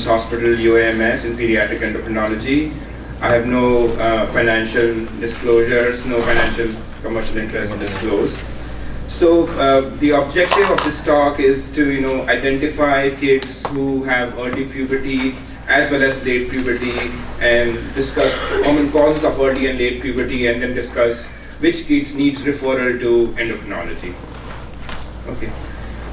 Children's Hospital, UAMS, in pediatric endocrinology. I have no financial disclosures, no financial commercial interest to disclose. So the objective of this talk is to identify kids who have early puberty as well as late puberty, and discuss common causes of early and late puberty, and then discuss which kids need referral to endocrinology. Okay.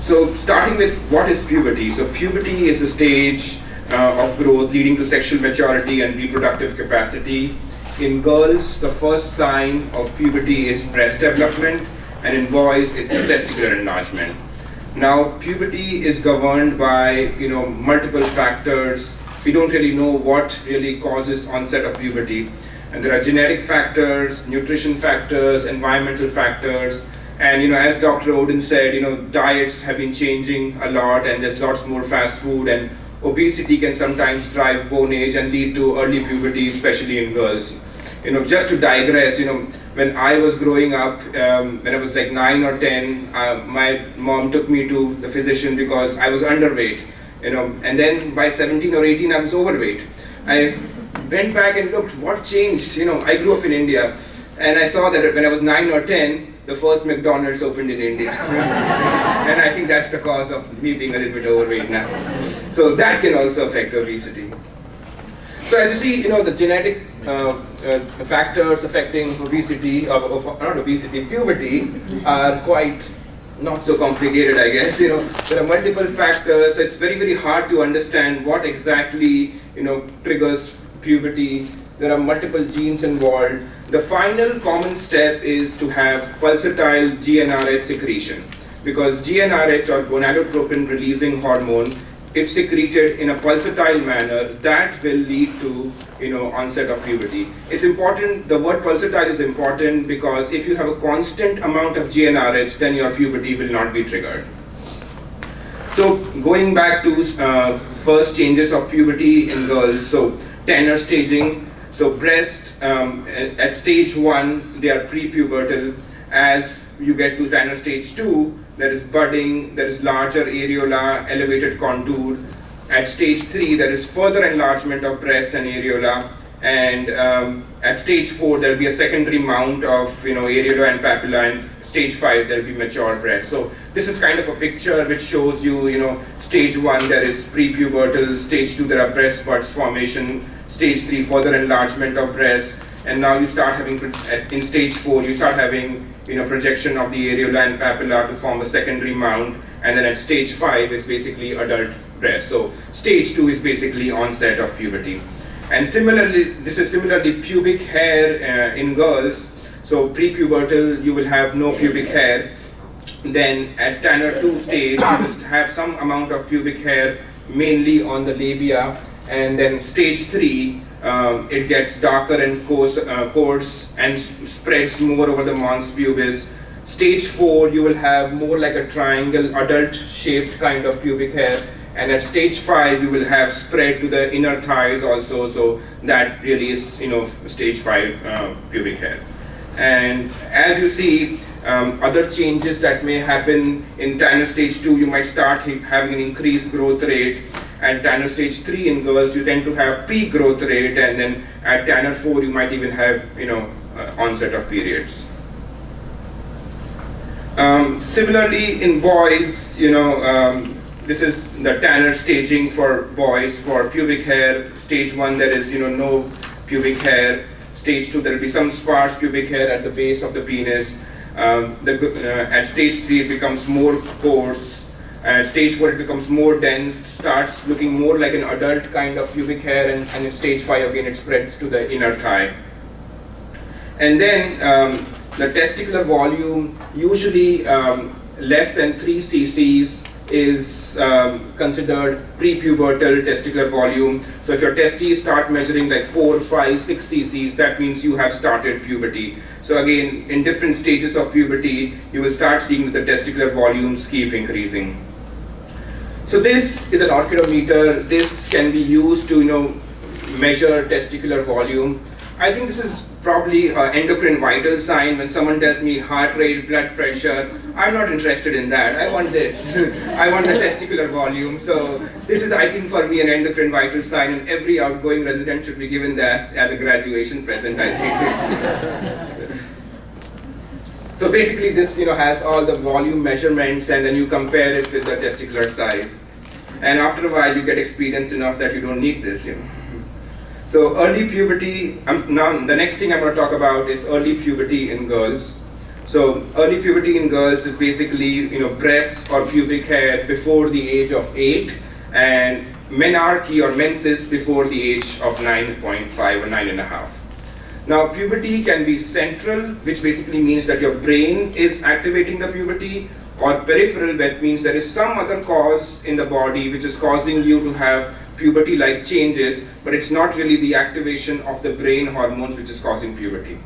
So starting with what is puberty? So puberty is a stage of growth leading to sexual maturity and reproductive capacity. In girls, the first sign of puberty is breast development, and in boys, it's testicular enlargement. Now, puberty is governed by multiple factors. We don't really know what really causes onset of puberty, and there are genetic factors, nutrition factors, environmental factors. And as Dr. Oden said, diets have been changing a lot, and there's lots more fast food, and obesity can sometimes drive bone age and lead to early puberty, especially in girls. Just to digress, when I was growing up, when I was like 9 or 10, my mom took me to the physician because I was underweight, and then by 17 or 18, I was overweight. I went back and looked what changed. I grew up in India, and I saw that when I was 9 or 10, the first McDonald's opened in India. And I think that's the cause of me being a little bit overweight now. So that can also affect obesity. So as you see, the genetic factors affecting obesity, not obesity, puberty, are quite not so complicated, I guess. There are multiple factors, so it's very, very hard to understand what exactly, triggers puberty. There are multiple genes involved. The final common step is to have pulsatile GnRH secretion, because GnRH, or gonadotropin releasing hormone, if secreted in a pulsatile manner, that will lead to onset of puberty. It's important, the word pulsatile is important, because if you have a constant amount of GnRH, then your puberty will not be triggered. So going back to first changes of puberty in girls, so Tanner staging. So breast, at stage 1, they are prepubertal. As you get to Tanner stage 2, there is budding, there is larger areola, elevated contour. At stage 3, there is further enlargement of breast and areola. And at stage 4, there will be a secondary mount of areola and papilla. And stage 5, there will be mature breast. So this is kind of a picture which shows you, stage 1, there is prepubertal. Stage 2, there are breast buds formation. Stage 3, further enlargement of breast, and now you start having, in stage 4, you start having projection of the areola and papilla to form a secondary mount, and then at stage 5 is basically adult breast. So stage 2 is basically onset of puberty. And similarly, this is similarly pubic hair in girls. So prepubertal, you will have no pubic hair. Then at Tanner 2 stage, you will have some amount of pubic hair, mainly on the labia. And then stage 3, it gets darker and coarse and spreads more over the mons pubis. Stage 4, you will have more like a triangle, adult-shaped kind of pubic hair. And at stage 5, you will have spread to the inner thighs also. So that really is, stage 5 pubic hair. And as you see, other changes that may happen in Tanner stage 2, you might start having an increased growth rate. At Tanner stage 3 in girls, you tend to have peak growth rate, and then at Tanner 4, you might even have onset of periods. Similarly, in boys, this is the Tanner staging for boys. For pubic hair, stage 1, there is no pubic hair. Stage 2, there will be some sparse pubic hair at the base of the penis. At stage 3, it becomes more coarse. At stage 4, it becomes more dense, starts looking more like an adult kind of pubic hair, and in stage 5, again, it spreads to the inner thigh. And then the testicular volume, usually less than 3 cc's, is considered prepubertal testicular volume. So if your testes start measuring like 4, 5, 6 cc's, that means you have started puberty. So again, in different stages of puberty, you will start seeing that the testicular volumes keep increasing. So this is an orchidometer. This can be used to measure testicular volume. I think this is probably an endocrine vital sign. When someone tells me heart rate, blood pressure, I'm not interested in that. I want this. I want the testicular volume. So this is, I think, for me, an endocrine vital sign, and every outgoing resident should be given that as a graduation present, I think. So basically this has all the volume measurements, and then you compare it with the testicular size. And after a while you get experienced enough that you don't need this. So early puberty, now the next thing I'm going to talk about is early puberty in girls. So early puberty in girls is basically breasts or pubic hair before the age of 8, and menarche or menses before the age of 9.5 or 9.5. Now puberty can be central, which basically means that your brain is activating the puberty, or peripheral, that means there is some other cause in the body which is causing you to have puberty-like changes, but it's not really the activation of the brain hormones which is causing puberty.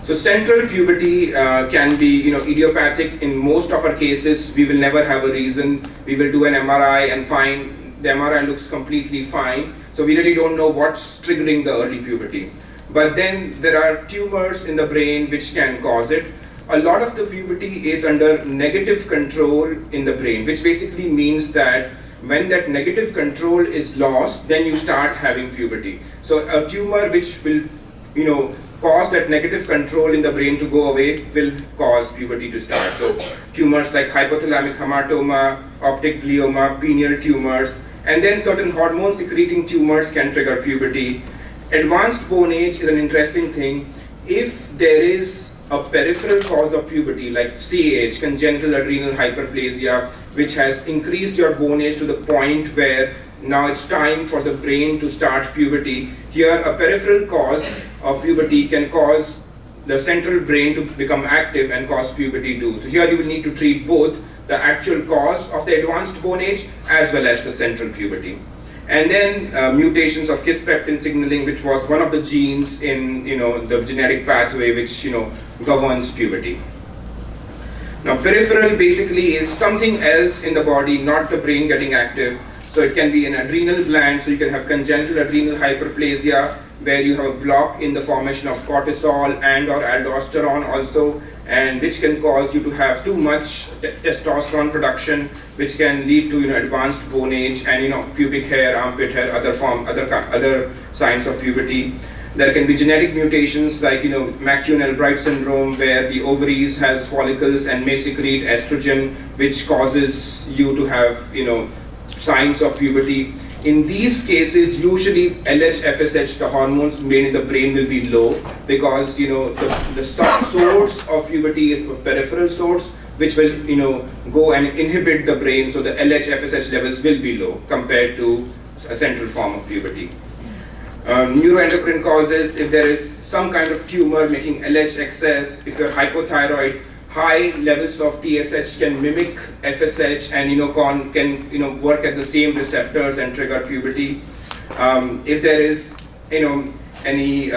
So central puberty can be idiopathic. In most of our cases, we will never have a reason. We will do an MRI and find the MRI looks completely fine. So we really don't know what's triggering the early puberty. But then there are tumors in the brain which can cause it. A lot of the puberty is under negative control in the brain, which basically means that when that negative control is lost, then you start having puberty. So a tumor which will, cause that negative control in the brain to go away will cause puberty to start. So tumors like hypothalamic hamartoma, optic glioma, pineal tumors, and then certain hormone secreting tumors can trigger puberty. Advanced bone age is an interesting thing. If there is a peripheral cause of puberty like CAH, congenital adrenal hyperplasia, which has increased your bone age to the point where now it's time for the brain to start puberty. Here a peripheral cause of puberty can cause the central brain to become active and cause puberty too. So here you will need to treat both the actual cause of the advanced bone age as well as the central puberty. And then mutations of kisspeptin signaling, which was one of the genes in the genetic pathway which governs puberty. Now peripheral basically is something else in the body, not the brain getting active. So it can be an adrenal gland, so you can have congenital adrenal hyperplasia where you have a block in the formation of cortisol and or aldosterone also, and which can cause you to have too much testosterone production, which can lead to advanced bone age and pubic hair, armpit hair, other signs of puberty. There can be genetic mutations like McCune-Albright syndrome, where the ovaries has follicles and may secrete estrogen, which causes you to have signs of puberty. In these cases, usually LH, FSH, the hormones made in the brain will be low, because the source of puberty is a peripheral source, which will go and inhibit the brain, so the LH, FSH levels will be low compared to a central form of puberty. Neuroendocrine causes, if there is some kind of tumor making LH excess, if you're hypothyroid, high levels of TSH can mimic FSH and can work at the same receptors and trigger puberty. If there is any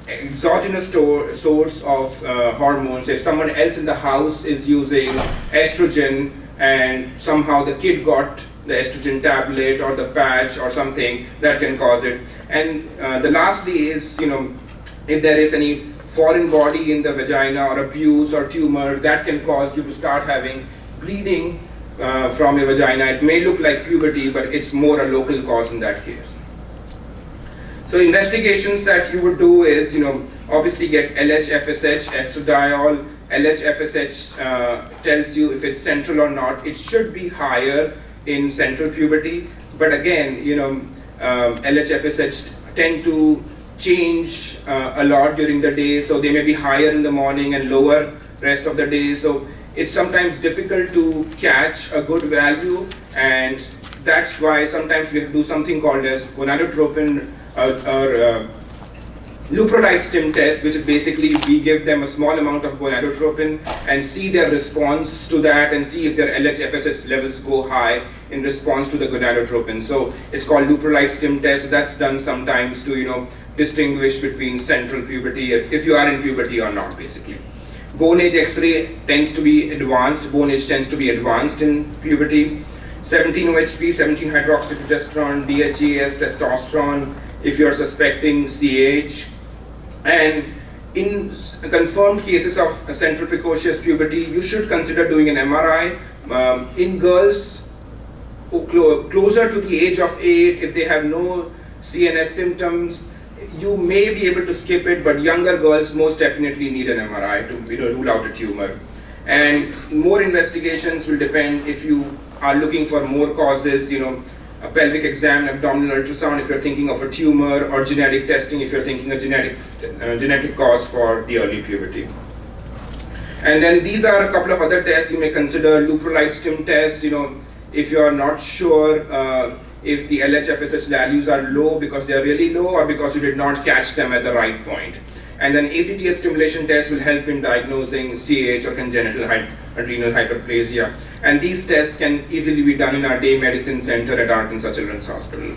exogenous source of hormones, if someone else in the house is using estrogen and somehow the kid got the estrogen tablet or the patch or something, that can cause it. And the lastly is if there is any foreign body in the vagina or abuse or tumor, that can cause you to start having bleeding from your vagina. It may look like puberty, but it's more a local cause in that case. So investigations that you would do is, obviously get LH, FSH, estradiol. LH, FSH tells you if it's central or not. It should be higher in central puberty, but again, LH, FSH tend to change a lot during the day, so they may be higher in the morning and lower rest of the day. So it's sometimes difficult to catch a good value, and that's why sometimes we do something called as gonadotropin or leuprolide stim test, which is basically we give them a small amount of gonadotropin and see their response to that and see if their LH, FSH levels go high in response to the gonadotropin. So it's called leuprolide stim test. So that's done sometimes to distinguish between central puberty, if you are in puberty or not, basically. Bone age X-ray tends to be advanced. Bone age tends to be advanced in puberty. 17-OHP, 17-hydroxyprogesterone, DHEAS, testosterone, if you are suspecting CAH. And in confirmed cases of central precocious puberty, you should consider doing an MRI. In girls closer to the age of 8, if they have no CNS symptoms, you may be able to skip it, but younger girls most definitely need an MRI to rule out a tumor. And more investigations will depend if you are looking for more causes, a pelvic exam, abdominal ultrasound if you're thinking of a tumor, or genetic testing if you're thinking a genetic cause for the early puberty. And then these are a couple of other tests you may consider. Leuprolide stim test, if you are not sure if the LH-FSH values are low because they are really low or because you did not catch them at the right point. And then ACTH stimulation test will help in diagnosing CAH or congenital adrenal hyperplasia. And these tests can easily be done in our day medicine center at Arkansas Children's Hospital.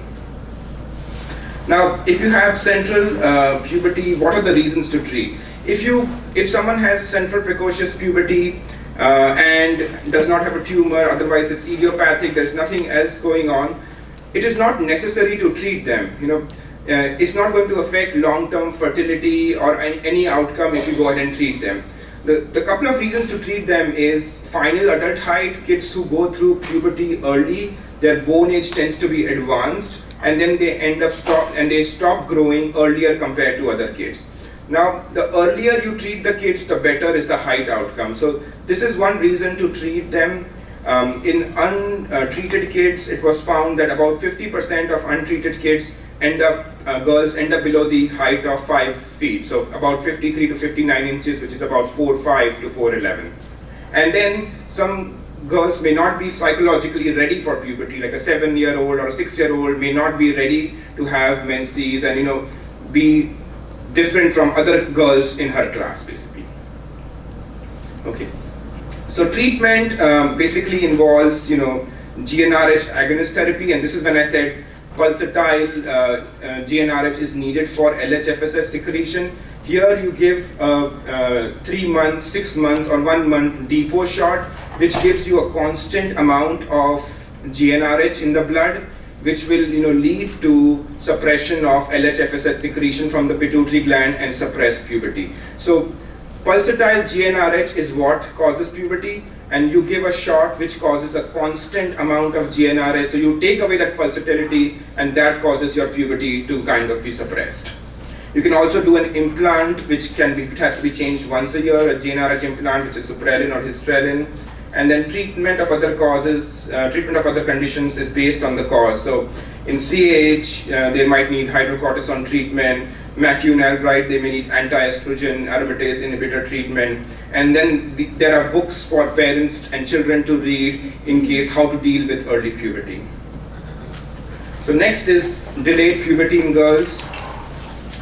Now, if you have central puberty, what are the reasons to treat? If someone has central precocious puberty and does not have a tumor, otherwise it's idiopathic, there's nothing else going on, it is not necessary to treat them. It's not going to affect long-term fertility or any outcome if you go ahead and treat them. The couple of reasons to treat them is final adult height. Kids who go through puberty early, their bone age tends to be advanced, and then they stop growing earlier compared to other kids. Now, the earlier you treat the kids, the better is the height outcome. So this is one reason to treat them. In untreated kids, it was found that about 50% of untreated kids girls end up below the height of 5 feet, so about 53 to 59 inches, which is about 4'5" to 4'11". And then some girls may not be psychologically ready for puberty, like a 7-year-old or a 6-year-old may not be ready to have menses and be different from other girls in her class, basically. Okay. So treatment basically involves GnRH agonist therapy, and this is when I said pulsatile GnRH is needed for LH-FSH secretion. Here you give a 3-month, 6-month or 1-month depot shot, which gives you a constant amount of GnRH in the blood, which will lead to suppression of LH-FSH secretion from the pituitary gland and suppress puberty. So pulsatile GnRH is what causes puberty, and you give a shot which causes a constant amount of GnRH. So you take away that pulsatility, and that causes your puberty to kind of be suppressed. You can also do an implant, which has to be changed once a year, a GnRH implant, which is Suprelin or Histrelin. And then treatment of other conditions is based on the cause. So in CAH, they might need hydrocortisone treatment. McCune Albright, they may need anti-estrogen aromatase inhibitor treatment. And then there are books for parents and children to read in case how to deal with early puberty. So next is delayed puberty in girls.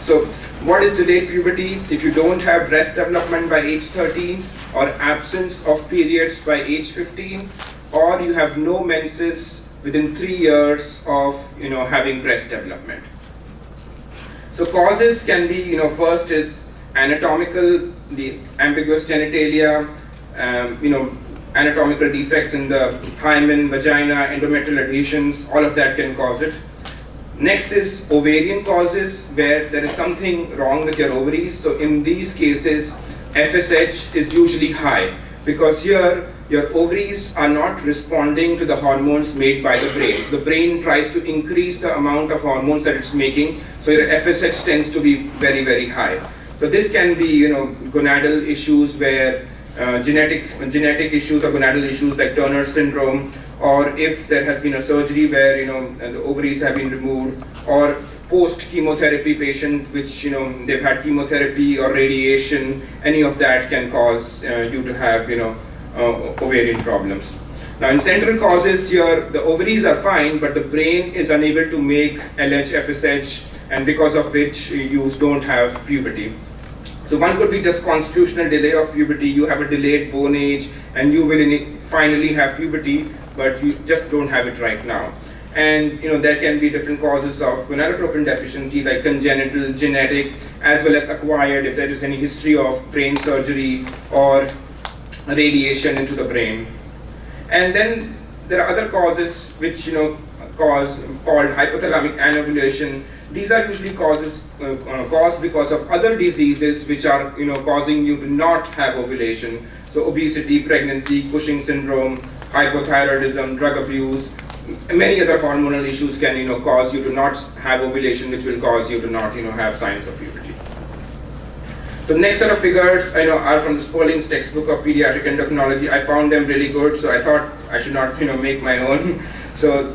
So what is delayed puberty? If you don't have breast development by age 13, or absence of periods by age 15, or you have no menses within 3 years of having breast development. So causes can be, first is anatomical, the ambiguous genitalia, anatomical defects in the hymen, vagina, endometrial adhesions, all of that can cause it. Next is ovarian causes, where there is something wrong with your ovaries. So in these cases, FSH is usually high, because here your ovaries are not responding to the hormones made by the brain. So the brain tries to increase the amount of hormones that it's making, so your FSH tends to be very, very high. So this can be, gonadal issues where genetic issues or gonadal issues like Turner syndrome, or if there has been a surgery where the ovaries have been removed, or post-chemotherapy patient which they've had chemotherapy or radiation, any of that can cause you to have ovarian problems. Now in central causes here, the ovaries are fine, but the brain is unable to make LH-FSH, and because of which you don't have puberty. So one could be just constitutional delay of puberty. You have a delayed bone age and you will finally have puberty, but you just don't have it right now. And there can be different causes of gonadotropin deficiency, like congenital, genetic, as well as acquired, if there is any history of brain surgery or radiation into the brain. And then there are other causes which cause called hypothalamic anovulation. These are usually caused because of other diseases which are causing you to not have ovulation. So obesity, pregnancy, Cushing syndrome, hypothyroidism, drug abuse, many other hormonal issues can cause you to not have ovulation, which will cause you to not have signs of puberty. So next set of figures are from the Sperling's textbook of pediatric endocrinology. I found them really good, so I thought I should not make my own. So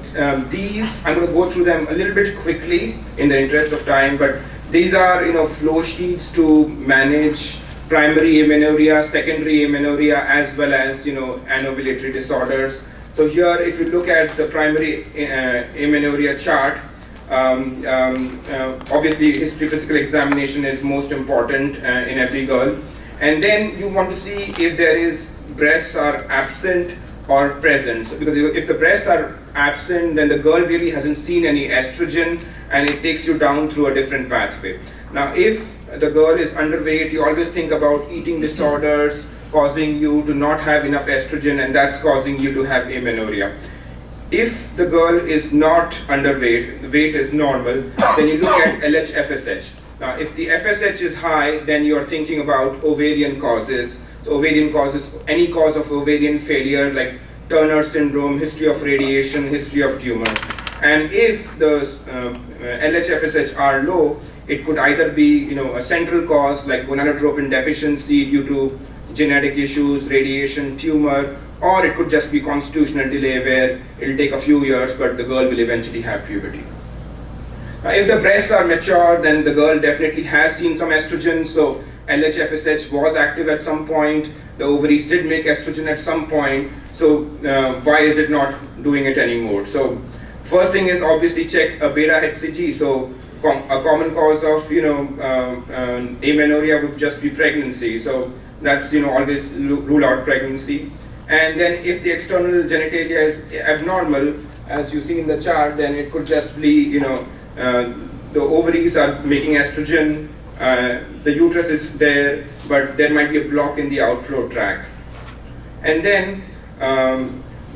these, I'm going to go through them a little bit quickly in the interest of time, but these are flow sheets to manage primary amenorrhea, secondary amenorrhea, as well as anovulatory disorders. So here, if you look at the primary amenorrhea chart, obviously history physical examination is most important in every girl, and then you want to see if there is breasts are absent or present. So because if the breasts are absent, then the girl really hasn't seen any estrogen, and it takes you down through a different pathway. Now, if the girl is underweight, you always think about eating disorders causing you to not have enough estrogen, and that's causing you to have amenorrhea. If the girl is not underweight, the weight is normal, then you look at LH-FSH. Now, if the FSH is high, then you're thinking about ovarian causes. So ovarian causes, any cause of ovarian failure like Turner syndrome, history of radiation, history of tumor. And if the LH-FSH are low, it could either be a central cause like gonadotropin deficiency due to genetic issues, radiation, tumor, or it could just be constitutional delay where it'll take a few years, but the girl will eventually have puberty. If the breasts are mature, then the girl definitely has seen some estrogen, so LH-FSH was active at some point, the ovaries did make estrogen at some point, so why is it not doing it anymore? So first thing is obviously check a beta-HCG, so a common cause of amenorrhea would just be pregnancy, so that's always rule out pregnancy. And then if the external genitalia is abnormal, as you see in the chart, then it could just be the ovaries are making estrogen, the uterus is there, but there might be a block in the outflow tract. And then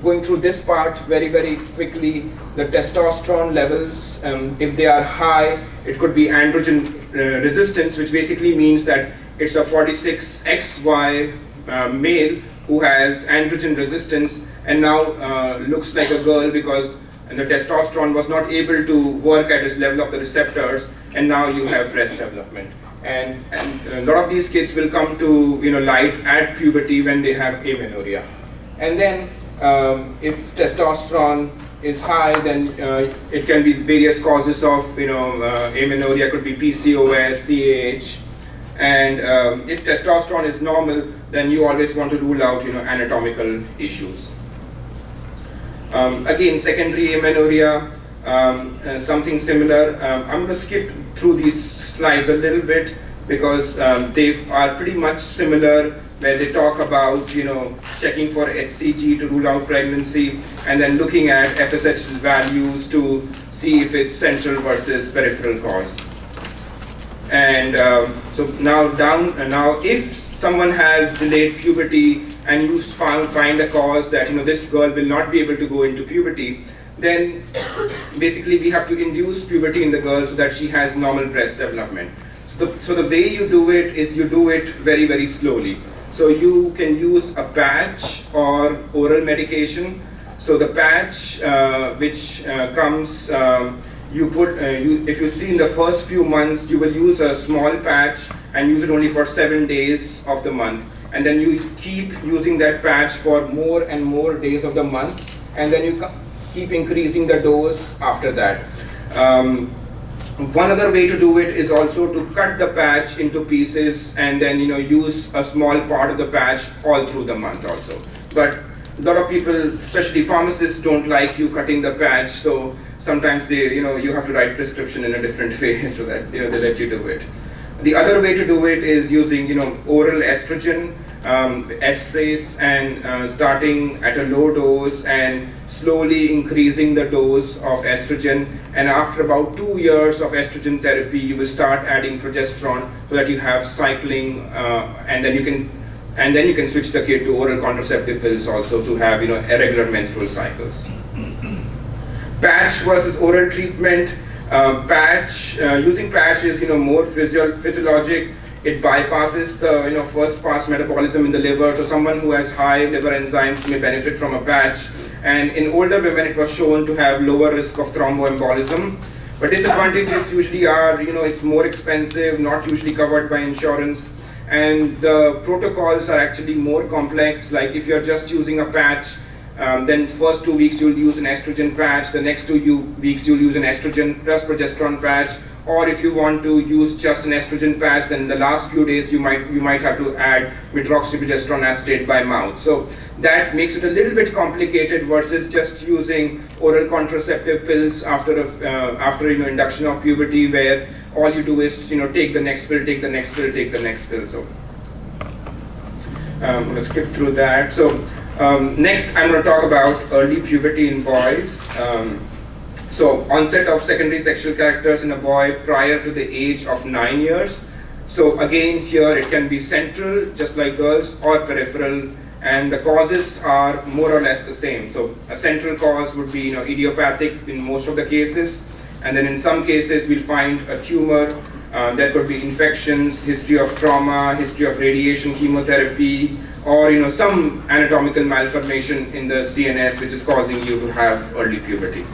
going through this part very, very quickly, the testosterone levels, if they are high, it could be androgen resistance, which basically means that it's a 46XY male who has androgen resistance and now looks like a girl because the testosterone was not able to work at its level of the receptors, and now you have breast development. And a lot of these kids will come to light at puberty when they have amenorrhea. And then if testosterone is high, then it can be various causes of amenorrhea, could be PCOS, CAH. And if testosterone is normal, then you always want to rule out anatomical issues. Again, secondary amenorrhea, something similar. I'm going to skip through these slides a little bit because they are pretty much similar, where they talk about checking for HCG to rule out pregnancy, and then looking at FSH values to see if it's central versus peripheral cause. And so now if someone has delayed puberty and you find a cause that this girl will not be able to go into puberty, then basically we have to induce puberty in the girl so that she has normal breast development. So the way you do it is you do it very, very slowly. So you can use a patch or oral medication. So the patch which comes, if you see in the first few months, you will use a small patch and use it only for 7 days of the month. And then you keep using that patch for more and more days of the month. And then you keep increasing the dose after that. One other way to do it is also to cut the patch into pieces and then use a small part of the patch all through the month also. But a lot of people, especially pharmacists, don't like you cutting the patch, so sometimes they, you have to write prescription in a different way so that they let you do it. The other way to do it is using oral estrogen, estrase, and starting at a low dose and slowly increasing the dose of estrogen. And after about 2 years of estrogen therapy, you will start adding progesterone so that you have cycling, and then you can switch the kid to oral contraceptive pills also to have irregular menstrual cycles. Patch versus oral treatment. Using patch is more physiologic. It bypasses the first pass metabolism in the liver. So someone who has high liver enzymes may benefit from a patch. And in older women, it was shown to have lower risk of thromboembolism. But disadvantages usually are, it's more expensive, not usually covered by insurance. And the protocols are actually more complex. Like if you're just using a patch, then first 2 weeks you'll use an estrogen patch, the next 2 weeks you'll use an estrogen plus progesterone patch, or if you want to use just an estrogen patch, then the last few days you might have to add medroxyprogesterone acetate by mouth. So that makes it a little bit complicated versus just using oral contraceptive pills after induction of puberty, where all you do is take the next pill, take the next pill, take the next pill. So let's skip through that. So next I'm going to talk about early puberty in boys. So onset of secondary sexual characters in a boy prior to the age of 9 years. So again, here it can be central, just like girls, or peripheral, and the causes are more or less the same. So a central cause would be idiopathic in most of the cases, and then in some cases we'll find a tumor. There could be infections, history of trauma, history of radiation chemotherapy, or some anatomical malformation in the CNS which is causing you to have early puberty.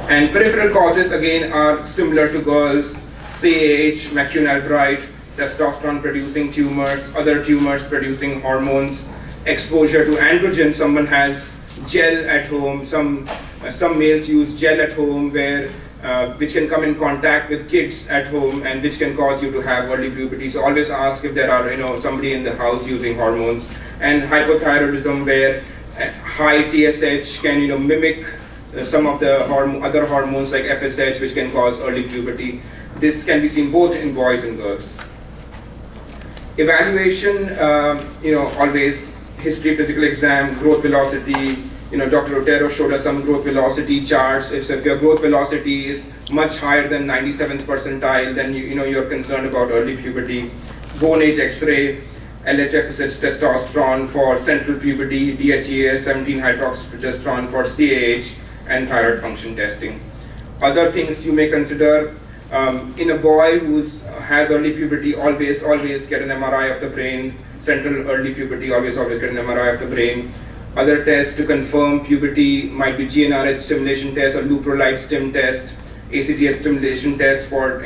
And peripheral causes again are similar to girls: CAH, McCune-Albright, testosterone producing tumors, other tumors producing hormones, exposure to androgen. Someone has gel at home, some males use gel at home which can come in contact with kids at home and which can cause you to have early puberty. So always ask if there are somebody in the house using hormones. And hypothyroidism, where high TSH can mimic some of the other hormones like FSH, which can cause early puberty. This can be seen both in boys and girls. Evaluation, always history, physical exam, growth velocity. Dr. Otero showed us some growth velocity charts. If your growth velocity is much higher than 97th percentile, then you're concerned about early puberty. Bone age X-ray, LH-FSH testosterone for central puberty, DHEA 17-hydroxyprogesterone for CAH, and thyroid function testing. Other things you may consider, in a boy who has early puberty, always get an MRI of the brain. Central early puberty, always get an MRI of the brain. Other tests to confirm puberty might be GnRH stimulation test or leuprolide stim test, ACTH stimulation test for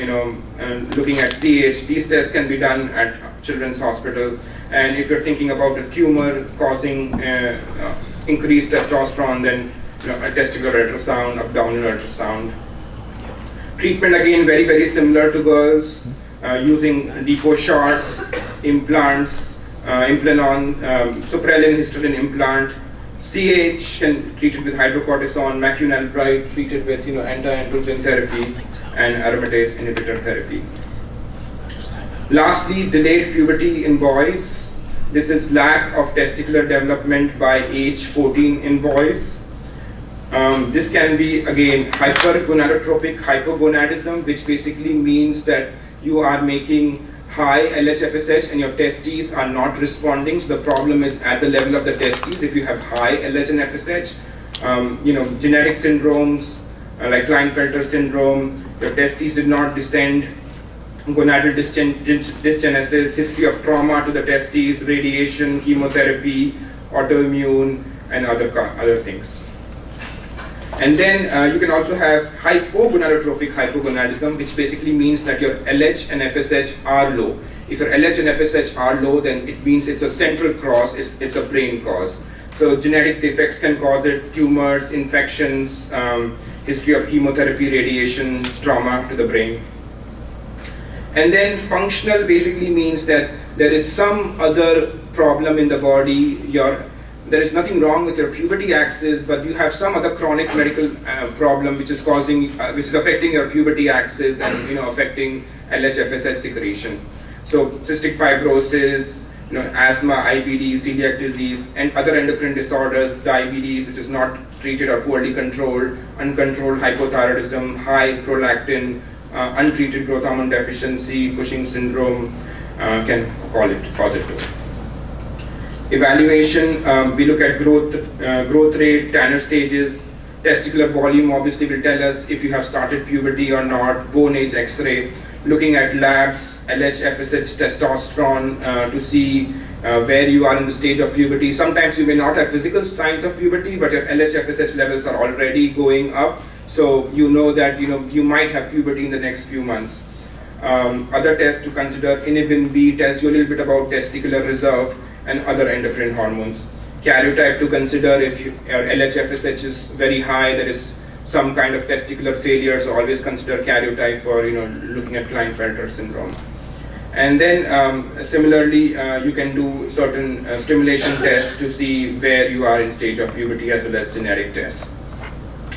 looking at CH. These tests can be done at Children's Hospital. And if you're thinking about a tumor causing increased testosterone, then a testicular ultrasound, abdominal ultrasound. Treatment again very, very similar to girls, using deco shots, implants, Implanon, Suprelin, Histolin implant. CH can be treated with hydrocortisone, McCune-Albright treated with anti-androgen therapy, and aromatase inhibitor therapy. Lastly, delayed puberty in boys. This is lack of testicular development by age 14 in boys. This can be again hypergonadotropic hypogonadism, which basically means that you are making high LH-FSH and your testes are not responding. So the problem is at the level of the testes. If you have high LH and FSH, genetic syndromes like Klinefelter syndrome, your testes did not descend, gonadal dysgenesis, history of trauma to the testes, radiation, chemotherapy, autoimmune, and other things. And then you can also have hypogonadotropic hypogonadism, which basically means that your LH and FSH are low. If your LH and FSH are low, then it means it's a central cause, it's a brain cause. So genetic defects can cause it: tumors, infections, history of chemotherapy, radiation, trauma to the brain. And then functional basically means that there is some other problem in the body. There is nothing wrong with your puberty axis, but you have some other chronic medical problem which is affecting your puberty axis and affecting LH-FSH secretion. So cystic fibrosis, asthma, IBD, celiac disease, and other endocrine disorders, diabetes which is not treated or poorly controlled, uncontrolled hypothyroidism, high prolactin, untreated growth hormone deficiency, Cushing syndrome can cause it too. Evaluation, we look at growth rate, Tanner stages, Testicular volume obviously will tell us if you have started puberty or not. Bone age X-ray, looking at labs, LH, FSH, testosterone to see where you are in the stage of puberty. Sometimes you may not have physical signs of puberty, but your LH, FSH levels are already going up, so you know that you might have puberty in the next few months. Other tests to consider: inhibin B tells you a little bit about testicular reserve and other endocrine hormones. Karyotype to consider: if your LH, FSH is very high, there is some kind of testicular failure, so always consider karyotype for looking at Klinefelter syndrome. And then similarly, you can do certain stimulation tests to see where you are in stage of puberty, as well as genetic tests.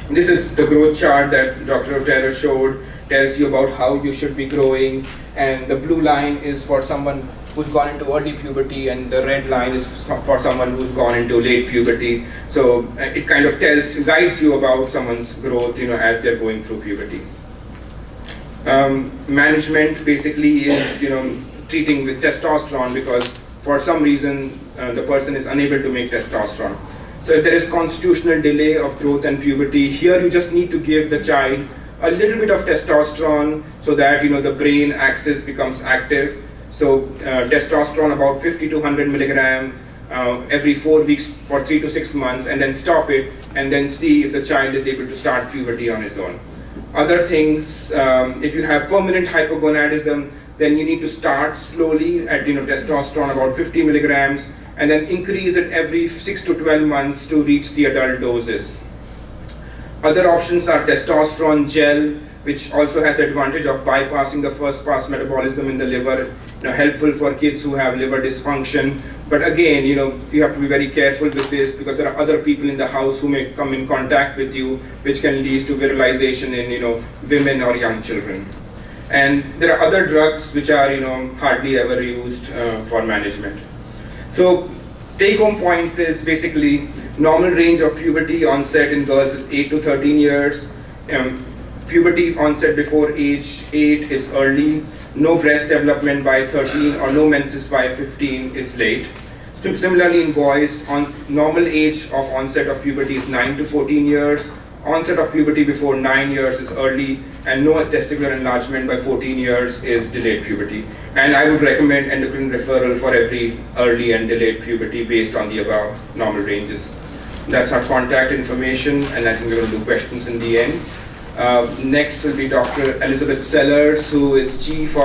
This is the growth chart that Dr. Otero showed. Tells you about how you should be growing, and the blue line is for someone who's gone into early puberty, and the red line is for someone who's gone into late puberty. So it kind of guides you about someone's growth, as they're going through puberty. Management basically is, treating with testosterone, because for some reason the person is unable to make testosterone. So if there is constitutional delay of growth and puberty, here you just need to give the child a little bit of testosterone so that the brain axis becomes active. So testosterone about 50 to 100 milligram every 4 weeks for 3 to 6 months, and then stop it, and then see if the child is able to start puberty on his own. Other things, if you have permanent hypogonadism, then you need to start slowly at testosterone about 50 milligrams, and then increase it every 6 to 12 months to reach the adult doses. Other options are testosterone gel, which also has the advantage of bypassing the first pass metabolism in the liver, helpful for kids who have liver dysfunction. But again, you have to be very careful with this, because there are other people in the house who may come in contact with you, which can lead to virilization in women or young children. And there are other drugs which are hardly ever used for management. So take-home points is basically normal range of puberty onset in girls is 8 to 13 years. Puberty onset before age 8 is early. No breast development by 13 or no menses by 15 is late. So similarly in boys, normal age of onset of puberty is 9 to 14 years. Onset of puberty before 9 years is early, and no testicular enlargement by 14 years is delayed puberty. And I would recommend endocrine referral for every early and delayed puberty based on the above normal ranges. That's our contact information, and I think we're going to do questions in the end. Next will be Dr. Elizabeth Sellers, who is Chief of